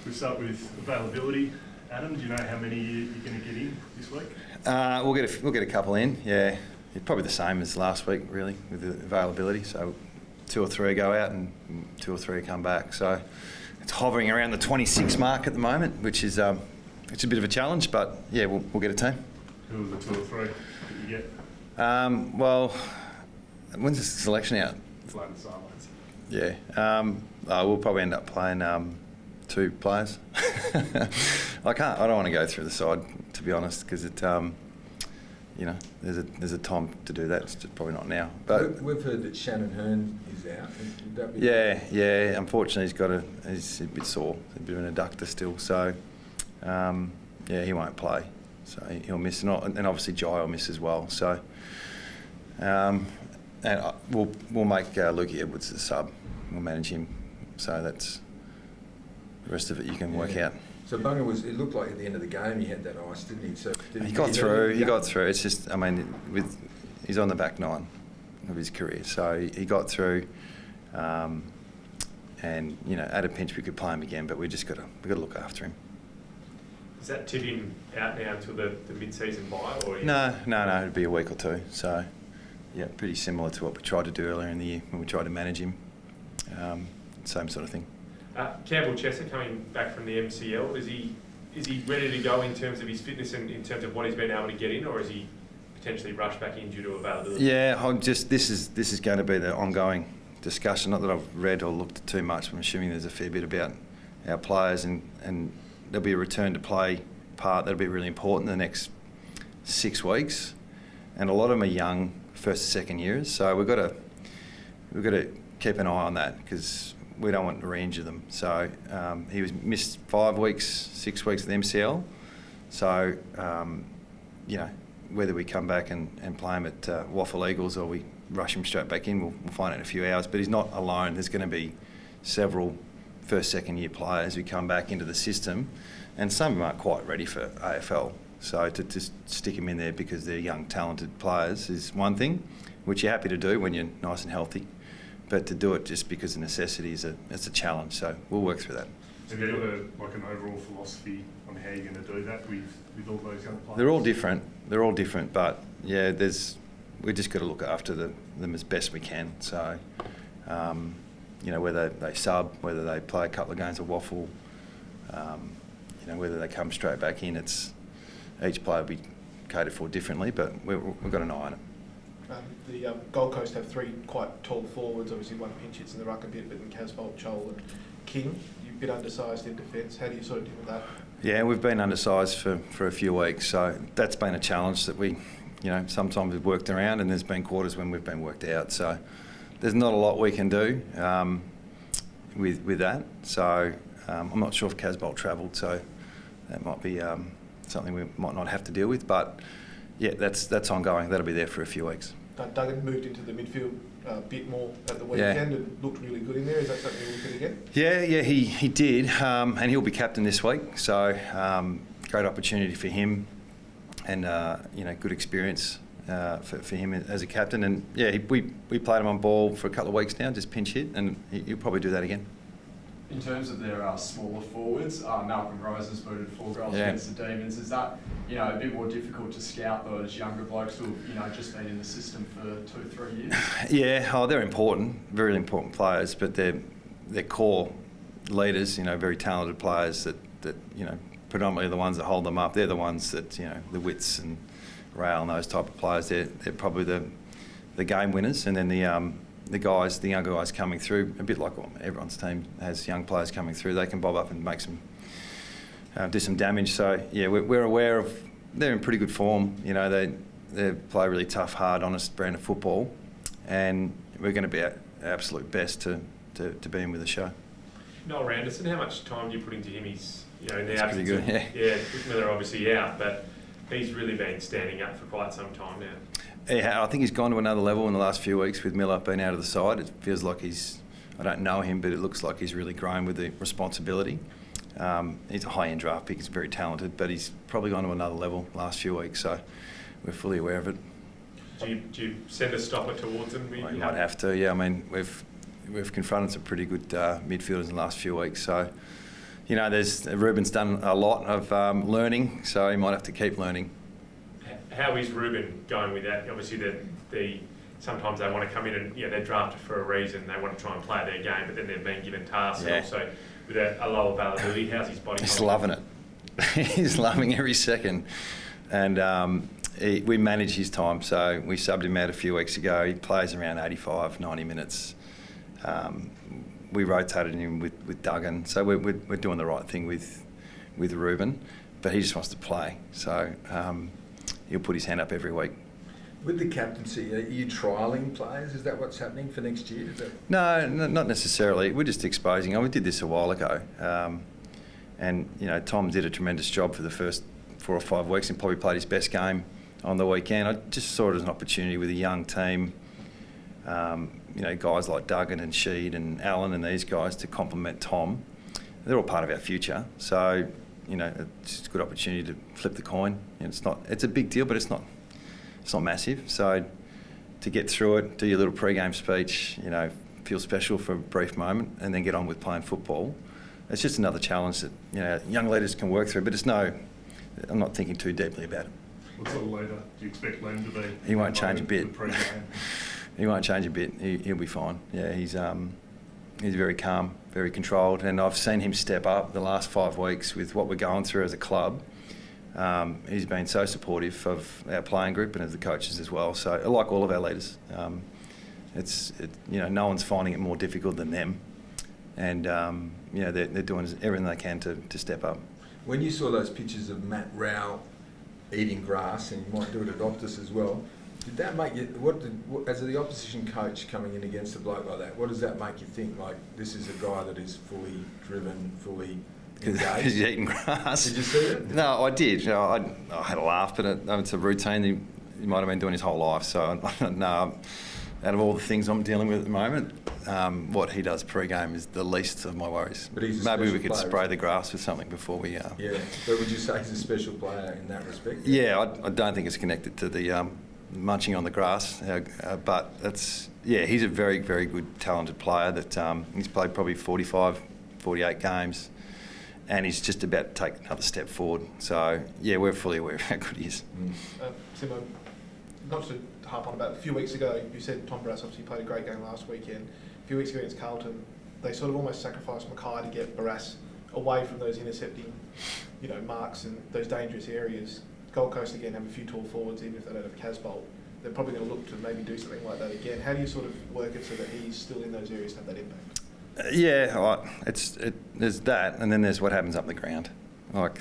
We'll start with availability. Adam, do you know how many you're going to get in this week? We'll get a couple in. Yeah, probably the same as last week, really, with the availability. So 2 or 3 go out and 2 or 3 come back. So it's hovering around the 26 mark at the moment, which is it's a bit of a challenge, but yeah, we'll get a team. Who are the 2 or 3 that you get? Well, when's the selection out? Flat and sidelines. Yeah, we'll probably end up playing 2 players. I don't want to go through the side, to be honest, because it, there's a time to do that. It's just probably not now. But we've heard that Shannon Hearn is out. Would that be yeah. Unfortunately, he's a bit sore, a bit of an adductor still. So he won't play. So he'll miss, and obviously Jai will miss as well. So and we'll make Lukey Edwards the sub. We'll manage him. So that's the rest of it. You can work out. So Bunga it looked like at the end of the game he had that ice, didn't he? So he got through. He got through. It's just, he's on the back 9 of his career, so he got through. And at a pinch we could play him again, but we got to look after him. Does that tip him out now until the mid-season bye? Or No, it'd be a week or 2. So yeah, pretty similar to what we tried to do earlier in the year when we tried to manage him. Same sort of thing. Campbell Chesser coming back from the MCL, is he ready to go in terms of his fitness and in terms of what he's been able to get in, or is he potentially rushed back in due to availability? Yeah, this is going to be the ongoing discussion. Not that I've read or looked at too much, but I'm assuming there's a fair bit about our players, and there'll be a return to play part that'll be really important in the next 6 weeks, and a lot of them are young, first and second years, so we've got to keep an eye on that because we don't want to re-injure them. So he was missed 5 weeks, 6 weeks of the MCL. So, whether we come back and play him at Waffle Eagles or we rush him straight back in, we'll find out in a few hours. But he's not alone. There's going to be several first, second year players who come back into the system, and some of them aren't quite ready for AFL. So to just stick him in there because they're young, talented players is one thing, which you're happy to do when you're nice and healthy. But to do it just because of necessity it's a challenge. So we'll work through that. Have you got an overall philosophy on how you're going to do that with all those young players? They're all different. But yeah, we just got to look after them as best we can. So whether they sub, whether they play a couple of games of waffle, whether they come straight back in, each player will be catered for differently. But we've got an eye on it. The Gold Coast have 3 quite tall forwards, obviously one pinch hits in the ruck a bit, but then Casbolt, Chol and King. You're a bit undersized in defence. How do you sort of deal with that? Yeah, we've been undersized for a few weeks, so that's been a challenge that we, sometimes we've worked around, and there's been quarters when we've been worked out. So there's not a lot we can do with that. So I'm not sure if Casbolt travelled, so that might be something we might not have to deal with, but yeah, that's ongoing. That'll be there for a few weeks. Duggan moved into the midfield a bit more at the weekend and looked really good in there. Is that something you're looking again? Yeah, he did, and he'll be captain this week. So great opportunity for him, and good experience for him as a captain. And yeah, we played him on ball for a couple of weeks now, just pinch hit, and he'll probably do that again. In terms of their smaller forwards, Malcolm Rose's booted 4 goals against the Demons. Is that a bit more difficult to scout those younger blokes who have just been in the system for 2-3 years? Yeah, they're important, very important players, but they're core leaders. Very talented players that predominantly the ones that hold them up. They're the ones that the Wits and Rail and those type of players. They're probably the game winners, and then the younger guys coming through, a bit like everyone's team has young players coming through, they can bob up and make some, do some damage. So yeah, we're aware of, they're in pretty good form. They play really tough, hard, honest brand of football, and we're going to be at our absolute best to be in with the show. Noel Randerson, how much time do you put into him? He's in the That's absence pretty good, yeah, Miller obviously out, but he's really been standing up for quite some time now. Yeah, I think he's gone to another level in the last few weeks with Miller being out of the side. It feels like I don't know him, but it looks like he's really grown with the responsibility. He's a high-end draft pick, he's very talented, but he's probably gone to another level the last few weeks, so we're fully aware of it. Do you send a stopper towards him? We might have to, yeah. We've confronted some pretty good midfielders in the last few weeks, so you know, Ruben's done a lot of learning, so he might have to keep learning. How is Ruben going with that? Obviously, sometimes they want to come in and they're drafted for a reason. They want to try and play their game, but then they're being given tasks. Yeah. And also with a low availability, how's his body? He's loving it. He's loving every second, and we manage his time. So we subbed him out a few weeks ago. He plays around 85, 90 minutes. We rotated him with Duggan, so we're doing the right thing with Ruben, but he just wants to play. So he'll put his hand up every week. With the captaincy, are you trialling players? Is that what's happening for next year? No, not necessarily. We're just exposing. We did this a while ago, and you know, Tom did a tremendous job for the first 4 or 5 weeks and probably played his best game on the weekend. I just saw it as an opportunity with a young team. You know, guys like Duggan and Sheed and Allen and these guys to complement Tom. They're all part of our future. So, you know, it's a good opportunity to flip the coin. And it's a big deal, but it's not massive. So to get through it, do your little pre-game speech, you know, feel special for a brief moment and then get on with playing football. It's just another challenge that, you know, young leaders can work through, but I'm not thinking too deeply about it. What sort of leader do you expect Len to be? He won't change a bit. The pre-game? He won't change a bit. He'll be fine. Yeah, he's very calm, very controlled, and I've seen him step up the last 5 weeks with what we're going through as a club. He's been so supportive of our playing group and of the coaches as well. So, like all of our leaders, you know, no one's finding it more difficult than them, and you know, they're doing everything they can to step up. When you saw those pictures of Matt Rowell eating grass, and you might do it at Optus as well, did that make you, as the opposition coach coming in against a bloke like that, what does that make you think? Like, this is a guy that is fully driven, fully engaged? He's eating grass. Did you see it? No, I did. You know, I had a laugh, but it's a routine he might have been doing his whole life. So, no, out of all the things I'm dealing with at the moment, what he does pre-game is the least of my worries. But he's maybe we could player, spray the grass with something before we... Yeah, but would you say he's a special player in that respect? Yeah, I don't think it's connected to the munching on the grass, but he's a very, very good, talented player that he's played probably 45, 48 games, and he's just about to take another step forward. So, yeah, we're fully aware of how good he is. Simo, not to harp on about a few weeks ago, you said Tom Barras obviously played a great game last weekend. A few weeks ago against Carlton, they sort of almost sacrificed Mackay to get Barras away from those intercepting, you know, marks and those dangerous areas. Gold Coast again have a few tall forwards, even if they don't have Casbolt. They're probably going to look to maybe do something like that again. How do you sort of work it so that he's still in those areas to have that impact? There's that, and then there's what happens up the ground. Like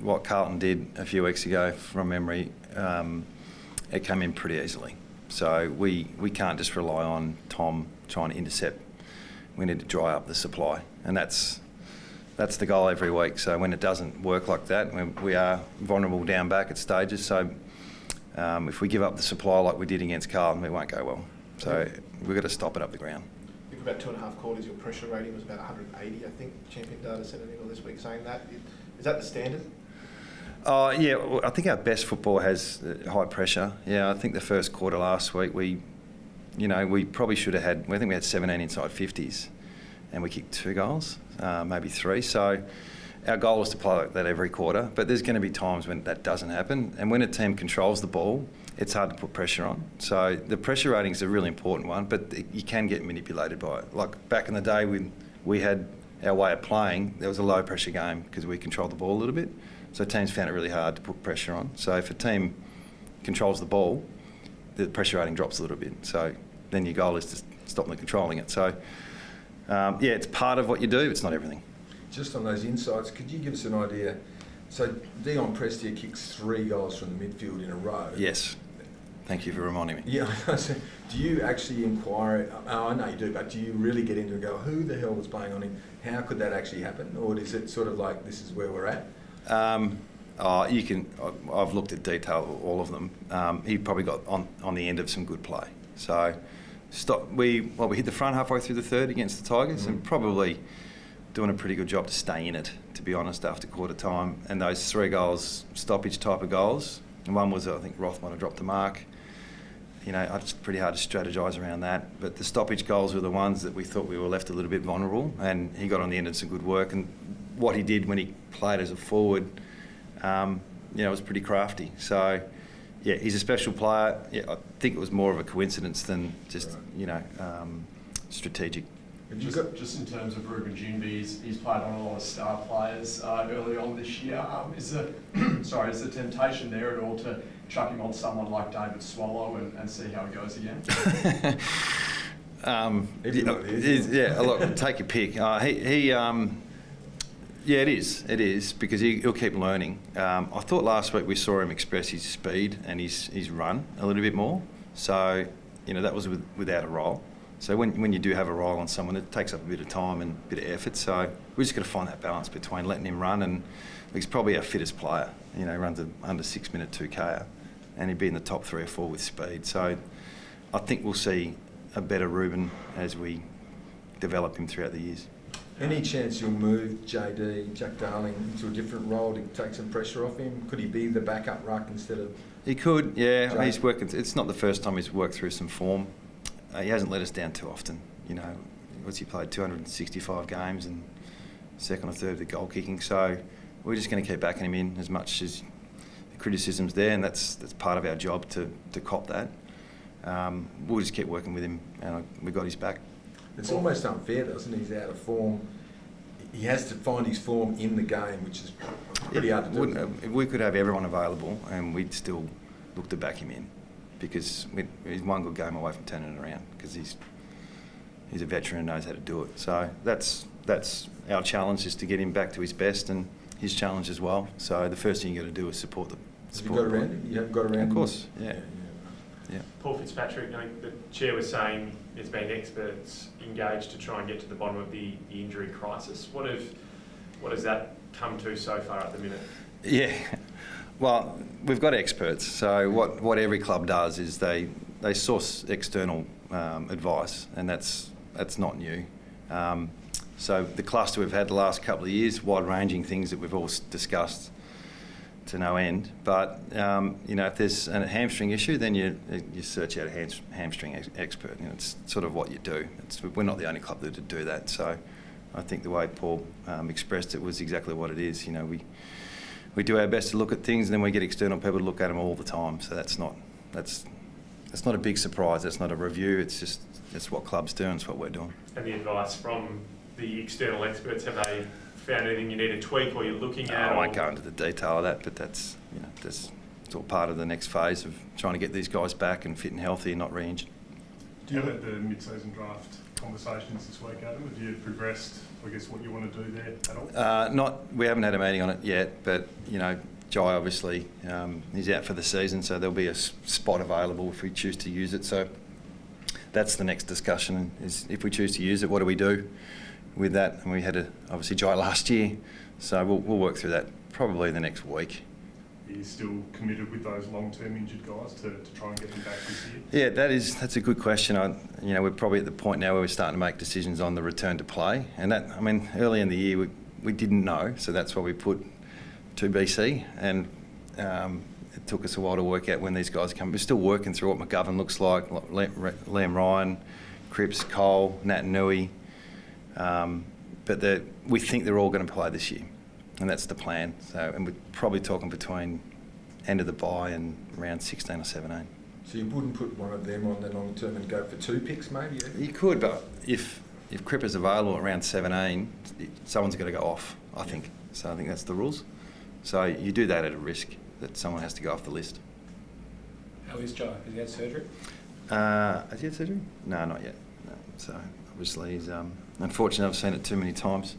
what Carlton did a few weeks ago, from memory, it came in pretty easily. So we can't just rely on Tom trying to intercept. We need to dry up the supply, and that's the goal every week. So when it doesn't work like that, when we are vulnerable down back at stages. So if we give up the supply like we did against Carlton, it won't go well. So we've got to stop it up the ground. I think about 2.5 quarters, your pressure rating was about 180, I think. Champion Data sent an email this week saying that. Is that the standard? Yeah, I think our best football has high pressure. Yeah, I think the first quarter last week, we probably should have had, I think we had 17 inside 50s, and we kicked 2 goals, maybe 3. So our goal is to play like that every quarter, but there's going to be times when that doesn't happen. And when a team controls the ball, it's hard to put pressure on. So the pressure rating is a really important one, but you can get manipulated by it. Like back in the day when we had our way of playing, there was a low pressure game because we controlled the ball a little bit. So teams found it really hard to put pressure on. So if a team controls the ball, the pressure rating drops a little bit. So then your goal is to stop them controlling it. So it's part of what you do, it's not everything. Just on those insights, could you give us an idea? So Dion Prestia kicks 3 goals from the midfield in a row. Yes. Thank you for reminding me. Yeah. So do you actually inquire? I know you do, but do you really get into it and go, who the hell was playing on him? How could that actually happen? Or is it sort of like, this is where we're at? You can. I've looked at detail of all of them. He probably got on the end of some good play. So we hit the front halfway through the third against the Tigers, and probably doing a pretty good job to stay in it, to be honest, after quarter time. And those 3 goals, stoppage type of goals, and one was, I think, Rothman had dropped the mark. You know, it's pretty hard to strategise around that. But the stoppage goals were the ones that we thought we were left a little bit vulnerable, and he got on the end of some good work. And what he did when he played as a forward, was pretty crafty. So, yeah, he's a special player. Yeah, I think it was more of a coincidence than just, strategic. Just in terms of Ruben Junby, he's played on a lot of star players early on this year. Is the temptation there at all to chuck him on someone like David Swallow and see how it goes again? Look, take your pick. It is because he'll keep learning. I thought last week we saw him express his speed and his run a little bit more. So, that was without a role. So when you do have a role on someone, it takes up a bit of time and a bit of effort. So we're just going to find that balance between letting him run, and he's probably our fittest player. Runs under 6 minute 2K, and he'd be in the top 3 or 4 with speed. So I think we'll see a better Ruben as we develop him throughout the years. Any chance you'll move Jack Darling into a different role to take some pressure off him? Could he be the backup ruck instead of? He could, yeah. Jake? He's working. It's not the first time he's worked through some form. He hasn't let us down too often. What's he played 265 games and second or third of the goal kicking. So we're just going to keep backing him in as much as the criticism's there, and that's part of our job to cop that. We'll just keep working with him, and we got his back. It's almost unfair, doesn't it? He's out of form. He has to find his form in the game, which is pretty hard to do. We could have everyone available, and we'd still look to back him in, because he's one good game away from turning it around, because he's a veteran and knows how to do it. So that's our challenge, is to get him back to his best, and his challenge as well. So the first thing you got to do is support the support. Have you got around him? You haven't got around him? Of course, yeah. Paul Fitzpatrick, I think the chair was saying there's been experts engaged to try and get to the bottom of the injury crisis. What has that come to so far at the minute? Yeah, well, we've got experts. So what every club does is they source external advice, and that's not new. So the cluster we've had the last couple of years, wide-ranging things that we've all discussed to no end. But if there's a hamstring issue, then you search out a hamstring expert. It's sort of what you do. We're not the only club that do that. So I think the way Paul expressed it was exactly what it is. We do our best to look at things, and then we get external people to look at them all the time. So that's not a big surprise. That's not a review. It's what clubs do, and it's what we're doing. And the advice from the external experts, have they found anything you need to tweak or you're looking at? I won't go into the detail of that, but that's it's all part of the next phase of trying to get these guys back and fit and healthy and not re-injured. Do you have the mid-season draft conversations this week, Adam? Have you progressed, I guess, what you want to do there at all? We haven't had a meeting on it yet, but Jai obviously he's out for the season, so there'll be a spot available if we choose to use it. So that's the next discussion: is if we choose to use it, what do we do with that? And we had obviously Jai last year, so we'll work through that probably the next week. Are you still committed with those long-term injured guys to try and get them back this year? Yeah, that's a good question. We're probably at the point now where we're starting to make decisions on the return to play, and early in the year we didn't know, so that's why we put 2 BC, and it took us a while to work out when these guys come. We're still working through what McGovern looks like Liam Ryan, Cripps, Cole, Nat Nui. But we think they're all going to play this year, and that's the plan. So, and we're probably talking between end of the bye and around 16 or 17. So you wouldn't put one of them on the long term and go for 2 picks, maybe? You could, but if Cripps is available around 17, someone's got to go off, I think. So I think that's the rules. So you do that at a risk that someone has to go off the list. How is Jai? Has he had surgery? Has he had surgery? No, not yet. No. So obviously he's unfortunately, I've seen it too many times.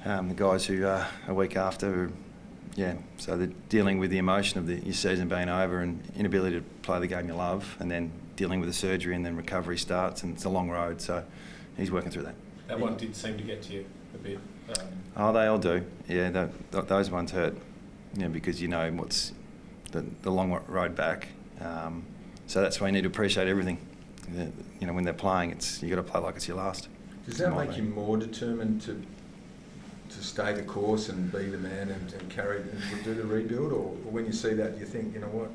The guys who are a week after, so they're dealing with the emotion of your season being over and inability to play the game you love, and then dealing with the surgery, and then recovery starts, and it's a long road. So he's working through that. That one did seem to get to you a bit. They all do. Yeah, those ones hurt. Because what's the long road back. So that's why you need to appreciate everything. When they're playing, you got to play like it's your last. Does that make you more determined to stay the course and be the man and carry and do the rebuild, or when you see that, you think, what,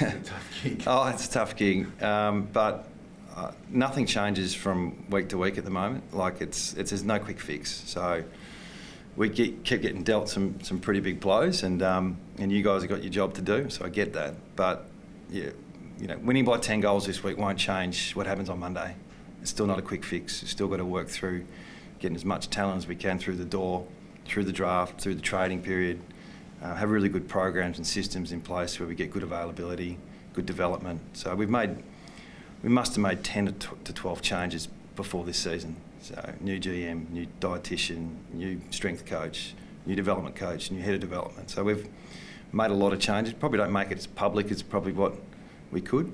it's a tough gig? It's a tough gig, but nothing changes from week to week at the moment. Like there's no quick fix. So we kept getting dealt some pretty big blows, and you guys have got your job to do, so I get that. But yeah, winning by 10 goals this week won't change what happens on Monday. It's still not a quick fix. We've still got to work through getting as much talent as we can through the door, through the draft, through the trading period. Have really good programs and systems in place where we get good availability, good development. So we must have made 10 to 12 changes before this season. So new GM, new dietitian, new strength coach, new development coach, new head of development. So we've made a lot of changes. Probably don't make it as public as probably what we could,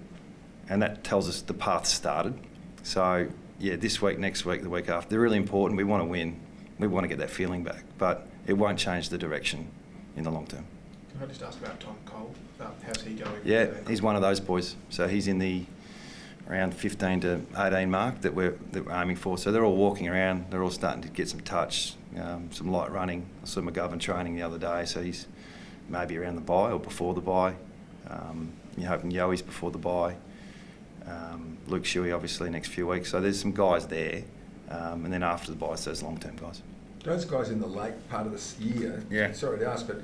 and that tells us the path started. So yeah, this week, next week, the week after, they're really important. We want to win. We want to get that feeling back, but it won't change the direction in the long term. Can I just ask about Tom Cole? How's he going? Yeah, he's one of those boys. So he's in the around 15 to 18 mark that we're aiming for. So they're all walking around. They're all starting to get some touch, some light running. I saw McGovern training the other day, so he's maybe around the bye or before the bye. You're hoping Yoey's before the bye. Luke Shuey obviously next few weeks. So there's some guys there, and then after the bye, it's those long-term guys. Those guys in the late part of this year. Yeah. Sorry to ask, but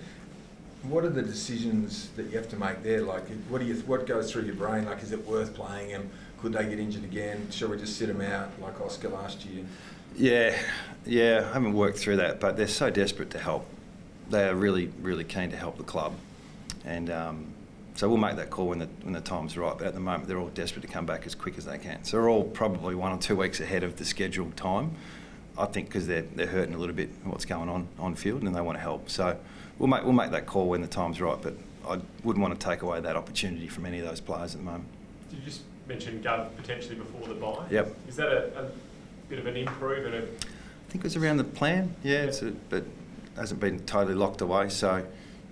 what are the decisions that you have to make there? Like, what goes through your brain? Like, is it worth playing them? Could they get injured again? Shall we just sit them out like Oscar last year? Yeah, I haven't worked through that, but they're so desperate to help. They are really, really keen to help the club, and so we'll make that call when the time's right. But at the moment, they're all desperate to come back as quick as they can. So they're all probably 1 or 2 weeks ahead of the scheduled time, I think, because they're hurting a little bit what's going on field, and they want to help. So we'll make that call when the time's right. But I wouldn't want to take away that opportunity from any of those players at the moment. Did you just mention Gov potentially before the bye? Yep. Is that a bit of an improvement? I think it was around the plan, yeah. But hasn't been totally locked away. So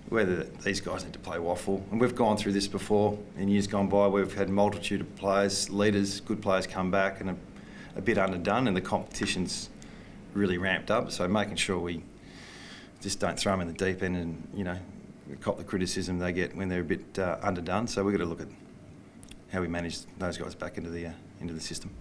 whether these guys need to play waffle, and we've gone through this before in years gone by. We've had a multitude of players, leaders, good players come back and a bit underdone, and the competition's really ramped up. So making sure we just don't throw them in the deep end and cop the criticism they get when they're a bit underdone. So we've got to look at how we manage those guys back into the system.